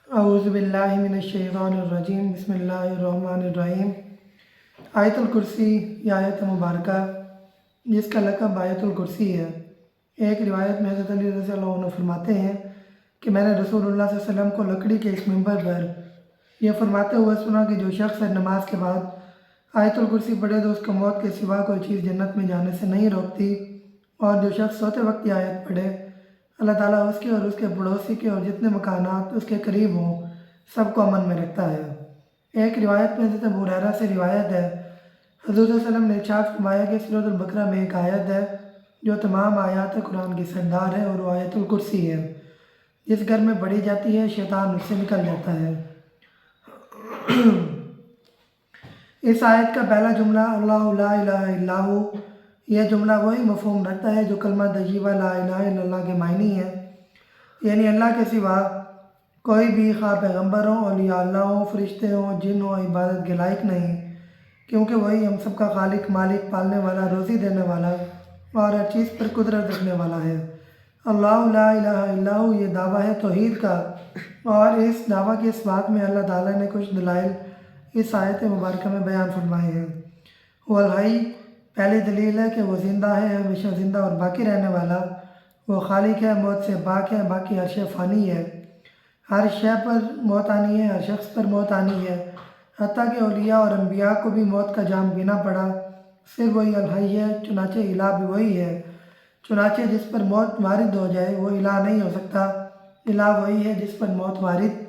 اعوذ باللہ من الشیطان الرجیم بسم اللہ الرحمن الرحیم۔ آیت الکرسی یہ آیت مبارکہ جس کا لقب آیت الکرسی ہے، ایک روایت میں حضرت علی رضی اللہ عنہ فرماتے ہیں کہ میں نے رسول اللہ صلی اللہ علیہ وسلم کو لکڑی کے اس منبر پر یہ فرماتے ہوئے سنا کہ جو شخص نماز کے بعد آیت الکرسی پڑھے تو اس کو موت کے سوا کوئی چیز جنت میں جانے سے نہیں روکتی، اور جو شخص سوتے وقت یہ آیت پڑھے اللہ تعالیٰ اس کے اور اس کے پڑوسی کے اور جتنے مکانات اس کے قریب ہوں سب کو امن میں رکھتا ہے۔ ایک روایت میں حضرت ابو ہریرہ سے روایت ہے، حضور صلی اللہ علیہ وسلم نے ارشاد فرمایا کہ سورۃ البقرہ میں ایک آیت ہے جو تمام آیات قرآن کی سردار ہے، اور وہ آیت الکرسی ہے۔ جس گھر میں پڑھی جاتی ہے شیطان اس سے نکل جاتا ہے۔ اس آیت کا پہلا جملہ اللہ لا الہ الا ہو، یہ جملہ وہی مفہوم رکھتا ہے جو کلمہ طیبہ لا الہ الا اللہ کے معنی ہے، یعنی اللہ کے سوا کوئی بھی خواہ پیغمبر ہوں، اولیاء اللہ ہوں، فرشتے ہوں، جن ہوں، عبادت کے لائق نہیں، کیونکہ وہی ہم سب کا خالق، مالک، پالنے والا، روزی دینے والا اور ہر چیز پر قدرت رکھنے والا ہے۔ اللہ لا الہ الا ہو یہ دعویٰ ہے توحید کا، اور اس دعویٰ کے اس بات میں اللہ تعالیٰ نے کچھ دلائل اس آیت مبارکہ میں بیان فرمائے ہیں۔ وہ الحی پہلی دلیل ہے کہ وہ زندہ ہے، ہمیشہ زندہ اور باقی رہنے والا، وہ خالق ہے، موت سے پاک ہے، باقی ہر شے فانی ہے، ہر شے پر موت آنی ہے، ہر شخص پر موت آنی ہے، حتیٰ کہ اولیاء اور انبیاء کو بھی موت کا جام پینا پڑا، صرف وہی الحی ہے، چنانچہ الہ بھی وہی ہے، چنانچہ جس پر موت وارد ہو جائے وہ الہ نہیں ہو سکتا، الہ وہی ہے جس پر موت وارد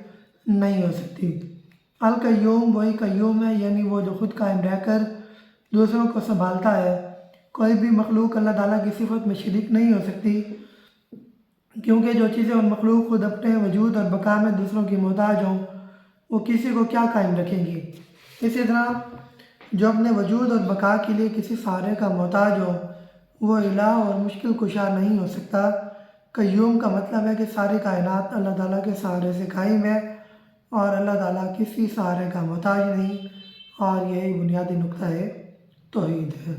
نہیں ہو سکتی۔ القیوم وہی قیوم ہے، یعنی وہ جو خود قائم رہ کر دوسروں کو سنبھالتا ہے۔ کوئی بھی مخلوق اللہ تعالیٰ کی صفت میں شریک نہیں ہو سکتی، کیونکہ جو چیزیں ان مخلوق خود اپنے وجود اور بقا میں دوسروں کی محتاج ہوں وہ کسی کو کیا قائم رکھیں گی۔ اسی طرح جو اپنے وجود اور بقا کے لیے کسی سہارے کا محتاج ہو وہ الہ اور مشکل کشا نہیں ہو سکتا۔ قیوم کا مطلب ہے کہ ساری کائنات اللہ تعالیٰ کے سہارے سے قائم ہے، اور اللہ تعالیٰ کسی سہارے کا محتاج نہیں، اور یہی بنیادی نقطہ توحید ہے۔